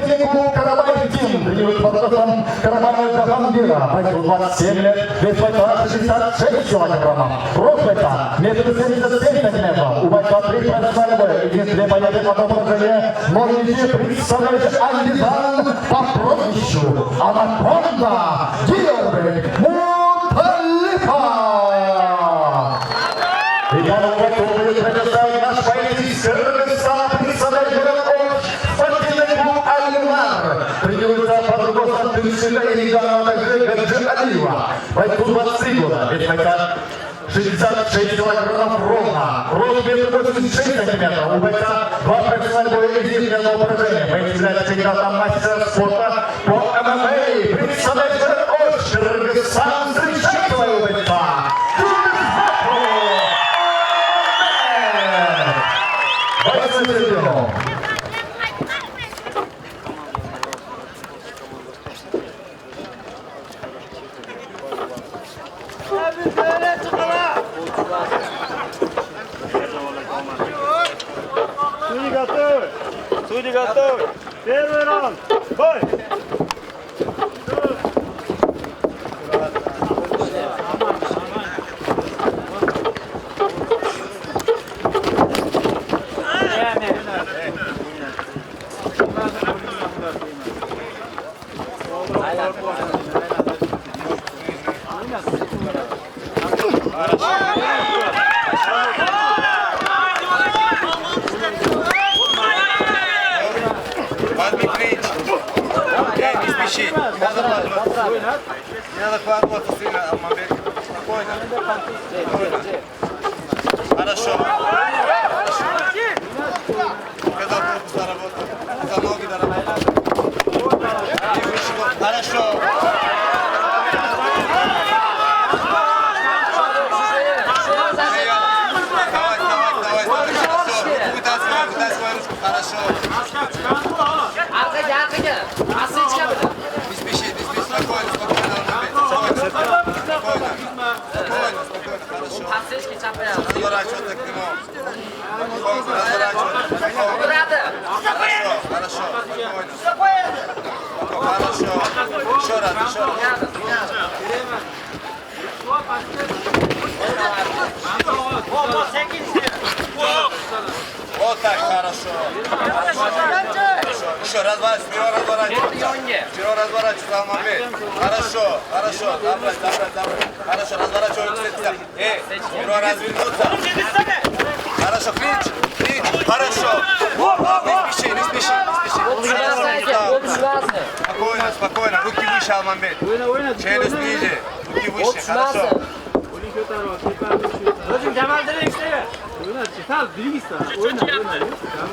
спортивнику Карабаев Тим принимает под руководством Карабаева Джахангира. Весит 27 лет, вес бойца 66 килограммов. Рост бойца 1,77 сантиметров. У бойца 3 профессиональных боя. Единственное победы в одном поражении. Можете представлять Андизан по прозвищу Анаконда Георгий Муталипов. И я готовы предоставить наш поэзий с Кыргызстана представитель спортивный Алимар. Тренируется под руководством Тыншина Илигана Гаджи Алиева. Бойцу 23 года. Вес бойца 66 килограммов ровно. Рост 1,86 сантиметров. У бойца 2 профессиональных боя единственного поражения. Боец является кандидатом мастера спорта по ММА. Представитель от Кыргызстана. Встречайте своего бойца. Судьи готовы. Первый раунд. Бой. Не надо хвататься сильно, Алмамбек. Спокойно. Хорошо. Когда корпус доработал, когда ноги доработал. Хорошо. Давай. Вытаскивай ручку. Хорошо. Не спеши. Спокойно. Хорошо. Разворачиваться к нему. Хорошо. Спокойно. Хорошо. Еще раз. Вот так, хорошо. Еще разворачивайся. Вперед разворачивайся, Алмамбек. Хорошо. Добрать. Хорошо, разворачивайся. Вперед развернуться. Хорошо, клинч. Хорошо. Не спеши. Спокойно. Руки выше, Алмамбек. Челюсть ниже. Руки выше. Хорошо.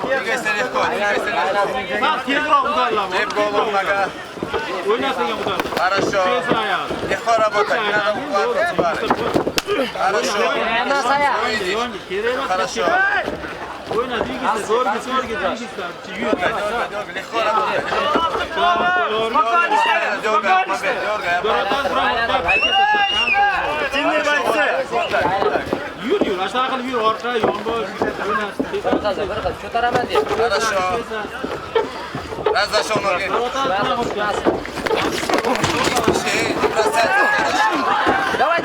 Двигайся легко. Леп голову нога. Хорошо. Легко работай. Не надо укладываться. Хорошо. Легко работай. Yürü. Aşağı kalın yürü. Ortaya yolun Хорошо. Разошел ноги. Давай.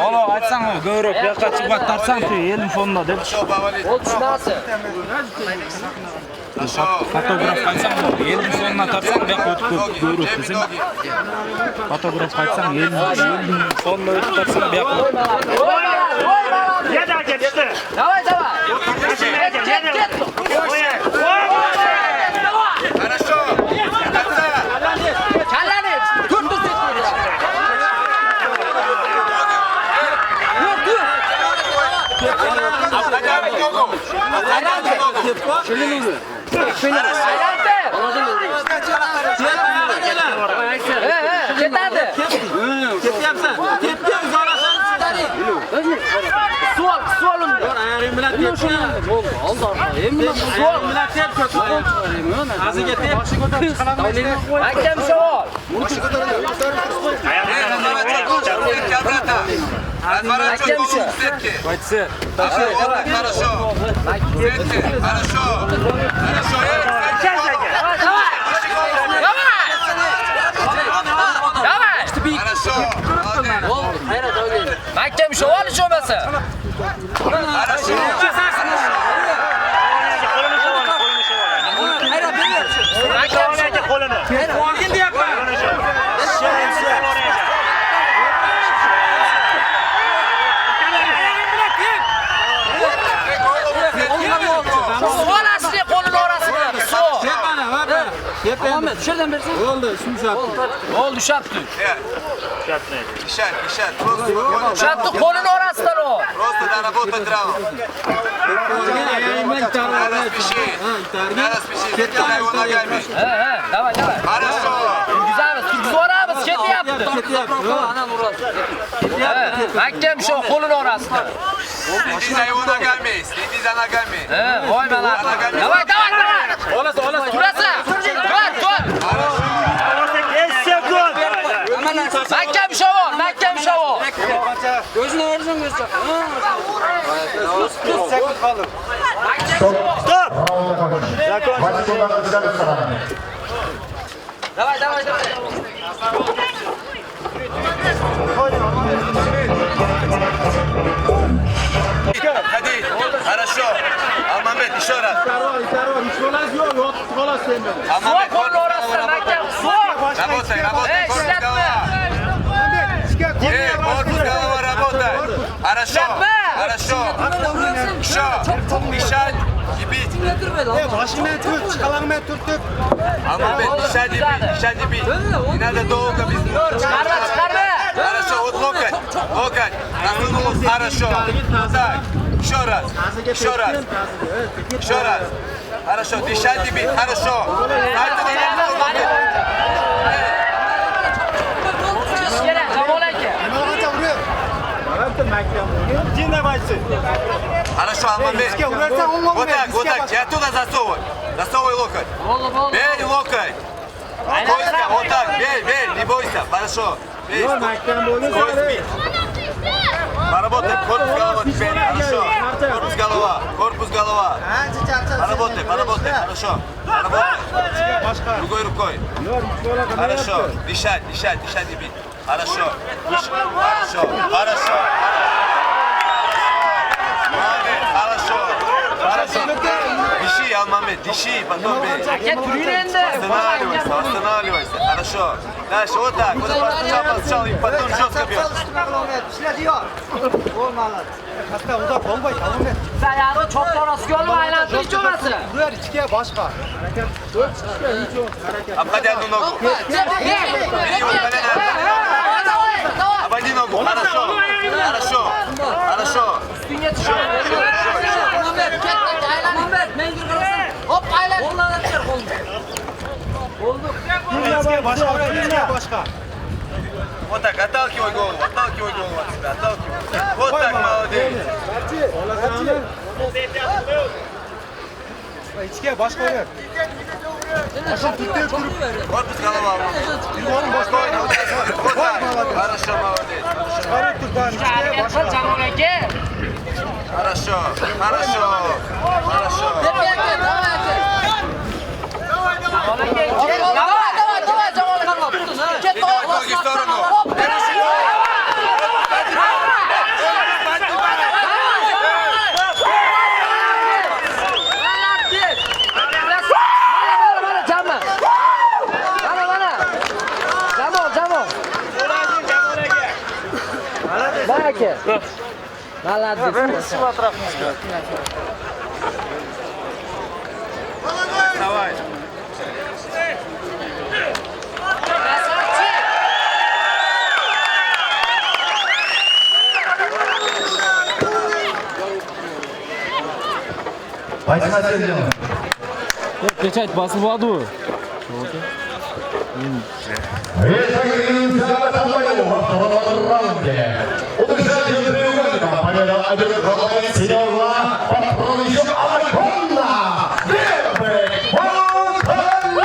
Ola aytsan o ko'proq bu yoqqa chiqib tartsan-ku elning fonida deb. Fotograf qaytsam elning fonuna tartsan bu yoqqa o'tib ko'proq desang. Fotograf qaytsam elning fonuna o'tib tartsan bu yoqqa. Yeda ketdi. Давай. Хорошо. Kallani. Tur. Ayağını Разворачивай голову к сетке. Бойцы. Вот так, хорошо. Сетки, хорошо. Хорошо. Хорошо. Молодец. Mahkam shu olish olmasa. Хорошо. Olasizlar qo'lini orasida. Ahmet, şuradan versin. Oldu, şimdi şartlı. Oldu şartlı. Дышать, дышать. Просто Şartlı qo'lini orasidan o. Просто доработать раунд. Надо спешить. Надо спешить. Закидай его ногами. Давай. Хорошо. Güzelmiz, turgizvoramiz, ketyapti. Mahkam shu qo'lini orasidan. Следи за его ногами. Следи за ногами. Voy mana. Давай. Olası. Turasan. Tur. Mahkam shu. Gözünü o'rsin göster. Стоп! Хватит туда взяли стороны. Давай. Ходи. Хорошо. Алмамбет, еще раз. Алмамбет, Qo'lini orasidan mahkam. работай. Корпус голова. Корпус голова работай. Хорошо. Еще. Дышать и бить. Алмамбет, дышать и бить. Не надо долго без... Chiqarma. Хорошо, вот локоть. Насунулся, хорошо. Так, еще раз. Хорошо, дышать и бить, хорошо. Хорошо, Алмамбет. Вот так, и оттуда засовывай локоть. Бей локоть. Койска, вот так, бей, не бойся, хорошо. Бей, бить. Поработай, корпус голова теперь, хорошо. Корпус голова. Поработай, хорошо. Поработай. Другой рукой. Хорошо, дышать и бить. Хорошо. Молодец, хорошо. Дыши, Алмамбет, дыши, потом бей. Останавливайся. Хорошо. Дальше, вот так. Вот сначала и потом жестко бьешь. Sayarı çok orası olma aylantirib cho'rasi. Обходи одну ногу. Обойди ногу. Хорошо. Üstüne çıkıyor. Ahmet, mengil kırılsın. Hop aylan. Kollarına çıkar kolunu. Вот так, отталкивай голову от себя, отталкивай. Вот так, молодец. Корпус голова. Спокойно, вот так. Хорошо, молодец. Хорошо. Ноги в сторону. Давай. Пойдем на середину. Pechать basib oldi. Рейтинг Самбоева во втором раунде. Удержание треугольника победа одержала Синева под прозвищем Анаконда. Дебрик Монталиха!